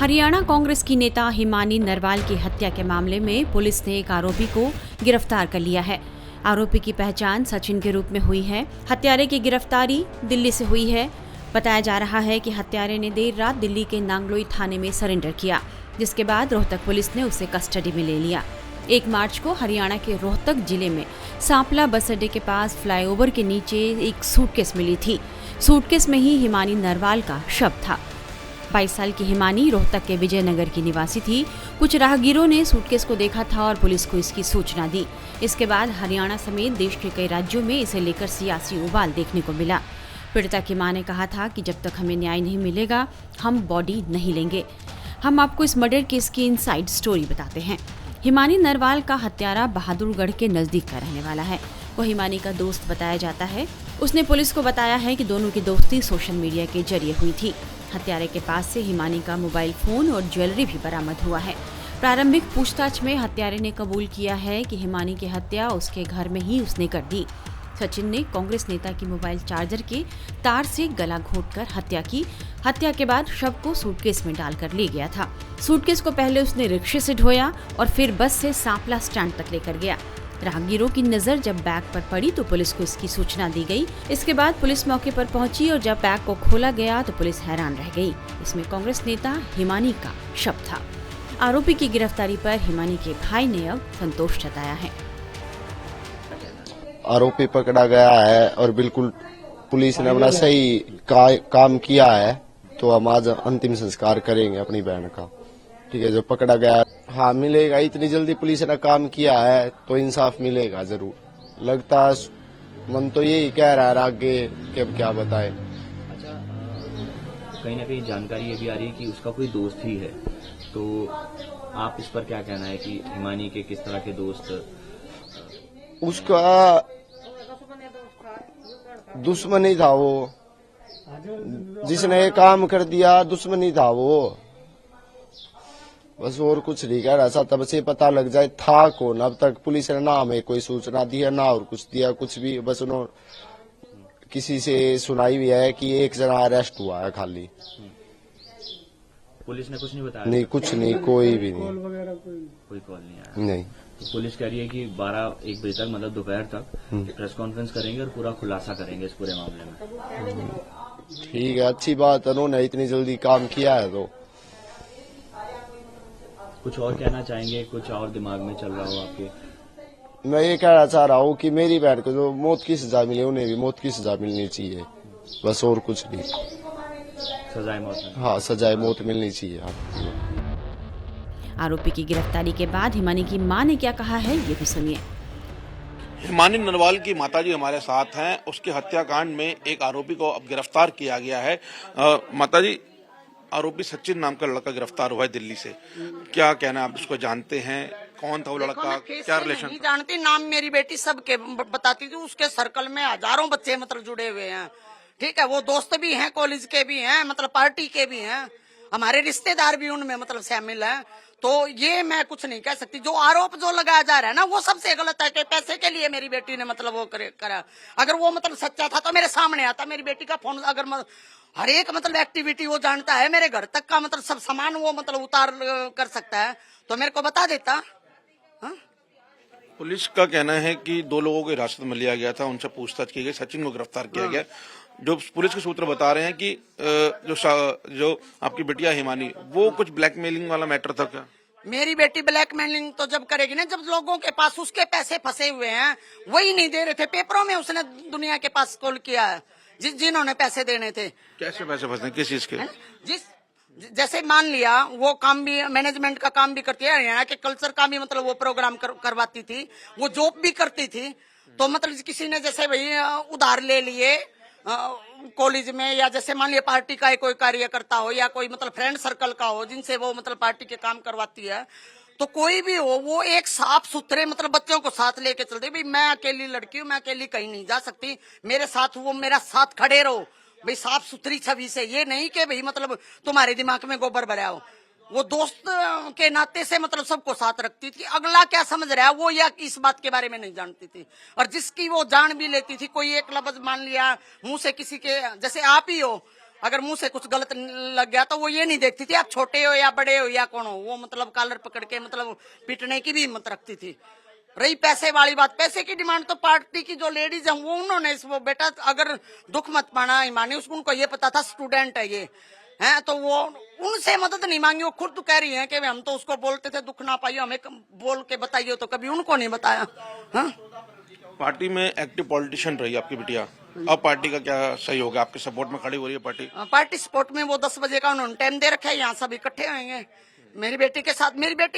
हरियाणा कांग्रेस की नेता हिमानी नरवाल की हत्या के मामले में पुलिस ने एक आरोपी को गिरफ्तार कर लिया है। आरोपी की पहचान सचिन के रूप में हुई है। हत्यारे की गिरफ्तारी दिल्ली से हुई है। बताया जा रहा है कि हत्यारे ने देर रात दिल्ली के नांगलोई थाने में सरेंडर किया, जिसके बाद रोहतक पुलिस ने उसे कस्टडी में ले लिया। 1 मार्च को हरियाणा के रोहतक जिले में सांपला बस अड्डे के पास फ्लाईओवर के नीचे एक सूटकेस मिली थी। सूटकेस में ही हिमानी नरवाल का शव था। 22 साल की हिमानी रोहतक के विजयनगर की निवासी थी। कुछ राहगीरों ने सूटकेस को देखा था और पुलिस को इसकी सूचना दी। इसके बाद हरियाणा समेत देश के कई राज्यों में इसे लेकर सियासी उबाल देखने को मिला। पीड़िता की मां ने कहा था कि जब तक हमें न्याय नहीं मिलेगा, हम बॉडी नहीं लेंगे। हम आपको इस मर्डर केस की इनसाइड स्टोरी बताते हैं। हिमानी नरवाल का हत्यारा बहादुरगढ़ के नजदीक का रहने वाला है। वो हिमानी का दोस्त बताया जाता है। उसने पुलिस को बताया है कि दोनों की दोस्ती सोशल मीडिया के जरिए हुई थी। हत्यारे के पास से हिमानी का मोबाइल फोन और ज्वेलरी भी बरामद हुआ है। प्रारंभिक पूछताछ में हत्यारे ने कबूल किया है कि हिमानी की हत्या उसके घर में ही उसने कर दी। सचिन ने कांग्रेस नेता की मोबाइल चार्जर के तार से गला घोंटकर हत्या की। हत्या के बाद शव को सूटकेस में डालकर ले गया था। सूटकेस को पहले उसने रिक्शे से ढोया और फिर बस से सांपला स्टैंड तक लेकर गया। राहगीरों की नजर जब बैग पर पड़ी तो पुलिस को इसकी सूचना दी गई। इसके बाद पुलिस मौके पर पहुंची और जब बैग को खोला गया तो पुलिस हैरान रह गई। इसमें कांग्रेस नेता हिमानी का शव था। आरोपी की गिरफ्तारी पर हिमानी के भाई ने अब संतोष जताया है। आरोपी पकड़ा गया है और बिल्कुल पुलिस ने अपना सही काम किया है, तो हम आज अंतिम संस्कार करेंगे अपनी बहन का। ठीक है, जो पकड़ा गया हाँ मिलेगा। इतनी जल्दी पुलिस ने काम किया है तो इंसाफ मिलेगा जरूर। लगता मन तो यही कह रहा है आगे कि अब क्या बताए। अच्छा, कहीं ना कहीं जानकारी ये भी आ रही है कि उसका कोई दोस्त ही है, तो आप इस पर क्या कहना है कि हिमानी के किस तरह के दोस्त? उसका दुश्मन ही था वो, जिसने ये काम कर दिया दुश्मन ही था वो। बस और कुछ नहीं कह रहा था, तब से पता लग जाए था कौन। अब तक पुलिस ने ना हमें कोई सूचना दी है ना और कुछ दिया कुछ भी। बस उन्होंने किसी से सुनाई हुई है कि एक जना अरेस्ट हुआ है खाली। पुलिस ने कुछ नहीं बताया? नहीं, कुछ नहीं, कोई भी नहीं, कोई कॉल नहीं आया। नहीं। तो पुलिस कह रही है कि 12-1 बजे तक, मतलब दोपहर तक प्रेस कॉन्फ्रेंस करेंगे और पूरा खुलासा करेंगे इस पूरे मामले में। ठीक है, अच्छी बात है, उन्होंने इतनी जल्दी काम किया है तो। कुछ और कहना चाहेंगे? कुछ और दिमाग में चल रहा हो आपके? मैं ये कहना चाह रहा हूँ कि मेरी बहन को जो मौत की सजा मिले उन्हें भी मौत की सजा मिलनी चाहिए, बस और कुछ नहीं। सजाए मौत? हाँ, सजाए मौत मिलनी चाहिए। आरोपी की गिरफ्तारी के बाद हिमानी की मां ने क्या कहा है, ये भी सुनिए। हिमानी नरवाल की माताजी हमारे साथ हैं। उसके हत्याकांड में एक आरोपी को अब गिरफ्तार किया गया है। माताजी, आरोपी सचिन नाम का लड़का गिरफ्तार हुआ है दिल्ली से, क्या कहना है? आप उसको जानते हैं? कौन था वो लड़का, क्या रिलेशन? नहीं जानती, नाम मेरी बेटी सबके बताती थी। उसके सर्कल में हजारों बच्चे मतलब जुड़े हुए हैं। ठीक है, वो दोस्त भी हैं, कॉलेज के भी हैं, मतलब पार्टी के भी हैं, हमारे रिश्तेदार भी उनमें मतलब शामिल हैं। तो ये मैं कुछ नहीं कह सकती। जो आरोप जो लगाया जा रहा है ना, वो सबसे गलत है कि पैसे के लिए मेरी बेटी ने मतलब वो करा। अगर वो मतलब सच्चा था तो मेरे सामने आता। मेरी बेटी का फोन अगर हर एक मतलब एक्टिविटी वो जानता है, मेरे घर तक का मतलब सब सामान वो मतलब उतार कर सकता है, तो मेरे को बता देता। हा? पुलिस का कहना है कि 2 लोगों को हिरासत में लिया गया था, उनसे पूछताछ की गई, सचिन को गिरफ्तार किया गया। जो पुलिस के सूत्र बता रहे हैं कि जो आपकी बेटिया हिमानी, वो कुछ ब्लैकमेलिंग वाला मैटर था क्या? मेरी बेटी ब्लैकमेलिंग तो जब करेगी ना, जब लोगों के पास उसके पैसे फंसे हुए हैं, वही नहीं दे रहे थे। पेपरों में उसने दुनिया के पास कॉल किया है जिन्होंने पैसे देने थे। कैसे पैसे फंसे, किस चीज के? जैसे मान लिया वो काम भी मैनेजमेंट का काम भी करती है, हरियाणा के कल्चर का भी मतलब वो प्रोग्राम करवाती थी, वो जॉब भी करती थी। तो मतलब किसी ने जैसे भाई उधार ले लिए कॉलेज में, या जैसे मान लिया पार्टी का कोई कार्यकर्ता हो या कोई मतलब फ्रेंड सर्कल का हो जिनसे वो मतलब पार्टी के काम करवाती है, तो कोई भी हो वो एक साफ सुथरे मतलब बच्चों को साथ लेके चलते। भाई मैं अकेली लड़की हूँ, मैं अकेली कहीं नहीं जा सकती, मेरे साथ वो मेरा साथ खड़े रहो भाई, साफ सुथरी छवि से। ये नहीं कि भाई मतलब तुम्हारे दिमाग में गोबर भरा हो। वो दोस्त के नाते से मतलब सबको साथ रखती थी। अगला क्या समझ रहा है वो या इस बात के बारे में नहीं जानती थी। और जिसकी वो जान भी लेती थी, कोई एक लफ्ज मान लिया मुंह से किसी के, जैसे आप ही हो, अगर मुंह से कुछ गलत लग गया तो वो ये नहीं देखती थी आप छोटे हो या बड़े हो या कौन हो, वो मतलब कॉलर पकड़ के मतलब पीटने की भी हिम्मत रखती थी। रही पैसे वाली बात, पैसे की डिमांड तो पार्टी की जो लेडीज हैं वो उन्होंने वो बेटा अगर दुख मत पाना हिमानी, उनको ये पता था स्टूडेंट है ये है, तो वो उनसे मदद नहीं मांगी। वो खुद तो कह रही है कि हम तो उसको बोलते थे दुख ना पाइयो, हमें बोल के बताइए, तो कभी उनको नहीं बताया। हाँ? पार्टी में एक्टिव पॉलिटिशियन रही आपकी बिटिया, अब पार्टी का क्या सही होगा? आपके सपोर्ट में खड़ी हो रही है पार्टी? पार्टी सपोर्ट में वो 10 बजे का उन्होंने टाइम दे रखा है, यहाँ सब इकट्ठे होंगे मेरी बेटी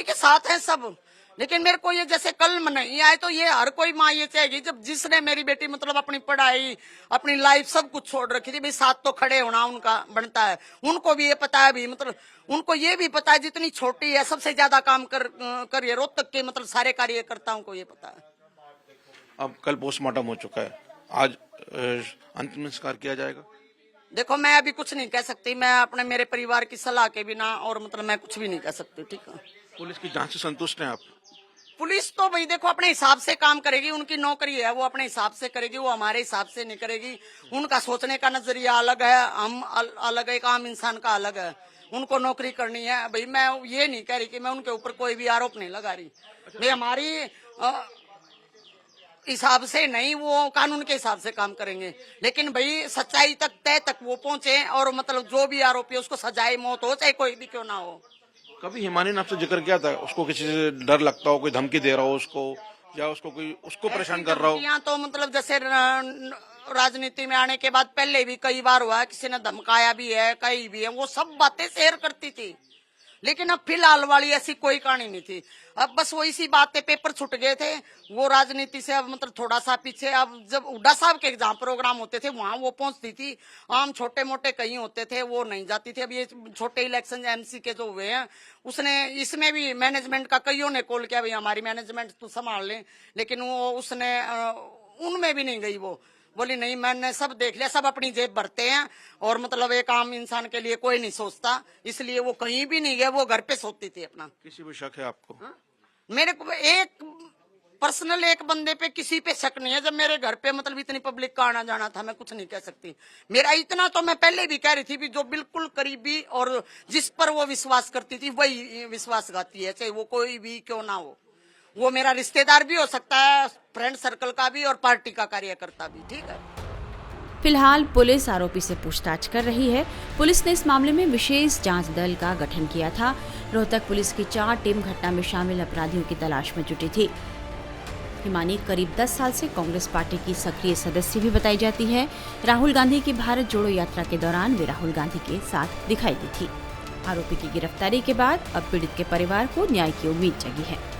के साथ है सब। लेकिन मेरे को ये जैसे कल नहीं आए तो ये हर कोई माँ ये चाहेगी, जब जिसने मेरी बेटी मतलब अपनी पढ़ाई अपनी लाइफ सब कुछ छोड़ रखी थी, भाई साथ तो खड़े होना उनका बनता है। उनको भी ये पता है, भी मतलब उनको ये भी पता है जितनी छोटी है सबसे ज्यादा काम करिए रोहतक के मतलब सारे कार्यकर्ताओं को ये पता है। अब कल पोस्टमार्टम हो चुका है, आज अंतिम संस्कार किया जाएगा। देखो मैं अभी कुछ नहीं कह सकती, मैं अपने मेरे परिवार की सलाह के बिना और मतलब मैं कुछ भी नहीं कह सकती। ठीक है, पुलिस की जांच से संतुष्ट हैं आप? पुलिस तो भाई देखो अपने हिसाब से काम करेगी, उनकी नौकरी है, वो अपने हिसाब से करेगी, वो हमारे हिसाब से नहीं करेगी। उनका सोचने का नजरिया अलग है, हम अलग है, एक आम इंसान का अलग है। उनको नौकरी करनी है भाई, मैं ये नहीं कह रही कि मैं उनके ऊपर कोई भी आरोप नहीं लगा रही। भाई हमारी हिसाब से नहीं, वो कानून के हिसाब से काम करेंगे, लेकिन भाई सच्चाई तक तय तक वो पहुंचे और मतलब जो भी आरोपी है उसको सजाए मौत हो, चाहे कोई भी क्यों ना हो। कभी हिमानी ने आपसे जिक्र किया था उसको किसी से डर लगता हो, कोई धमकी दे रहा हो उसको, या उसको कोई उसको परेशान कर रहा हो? यहाँ तो मतलब जैसे राजनीति में आने के बाद पहले भी कई बार हुआ, किसी ने धमकाया भी है, कई भी है, वो सब बातें शेयर करती थी। लेकिन अब फिलहाल वाली ऐसी कोई कहानी नहीं थी। अब बस वो इसी बात पे पेपर छूट गए थे, वो राजनीति से अब मतलब थोड़ा सा पीछे। अब जब हुड्डा साहब के जहाँ प्रोग्राम होते थे वहां वो पहुंचती थी, आम छोटे मोटे कहीं होते थे वो नहीं जाती थी। अब ये छोटे इलेक्शन एमसी के जो हुए हैं उसने इसमें भी मैनेजमेंट का कईयों ने कॉल किया भाई हमारी मैनेजमेंट तो संभाल ले, लेकिन वो उसने उनमें भी नहीं गई। वो बोली नहीं मैंने सब देख लिया, सब अपनी जेब भरते हैं और मतलब एक आम इंसान के लिए कोई नहीं सोचता, इसलिए वो कहीं भी नहीं गए, वो घर पे सोती थी अपना। किसी पे शक है आपको? हा? मेरे को एक पर्सनल एक बंदे पे किसी पे शक नहीं है। जब मेरे घर पे मतलब इतनी पब्लिक का आना जाना था, मैं कुछ नहीं कह सकती। मेरा इतना तो मैं पहले भी कह रही थी भी जो बिल्कुल करीबी और जिस पर वो विश्वास करती थी वही विश्वासघाती है, चाहे वो कोई भी क्यों ना हो। वो मेरा रिश्तेदार भी हो सकता है, फ्रेंड सर्कल का भी और पार्टी का कार्यकर्ता भी। ठीक है, फिलहाल पुलिस आरोपी से पूछताछ कर रही है। पुलिस ने इस मामले में विशेष जांच दल का गठन किया था। रोहतक पुलिस की 4 टीम घटना में शामिल अपराधियों की तलाश में जुटी थी। हिमानी करीब 10 साल से कांग्रेस पार्टी की सक्रिय सदस्य भी बताई जाती है। राहुल गांधी की भारत जोड़ो यात्रा के दौरान वे राहुल गांधी के साथ दिखाई दी थी। आरोपी की गिरफ्तारी के बाद अब पीड़ित के परिवार को न्याय की उम्मीद जगी है।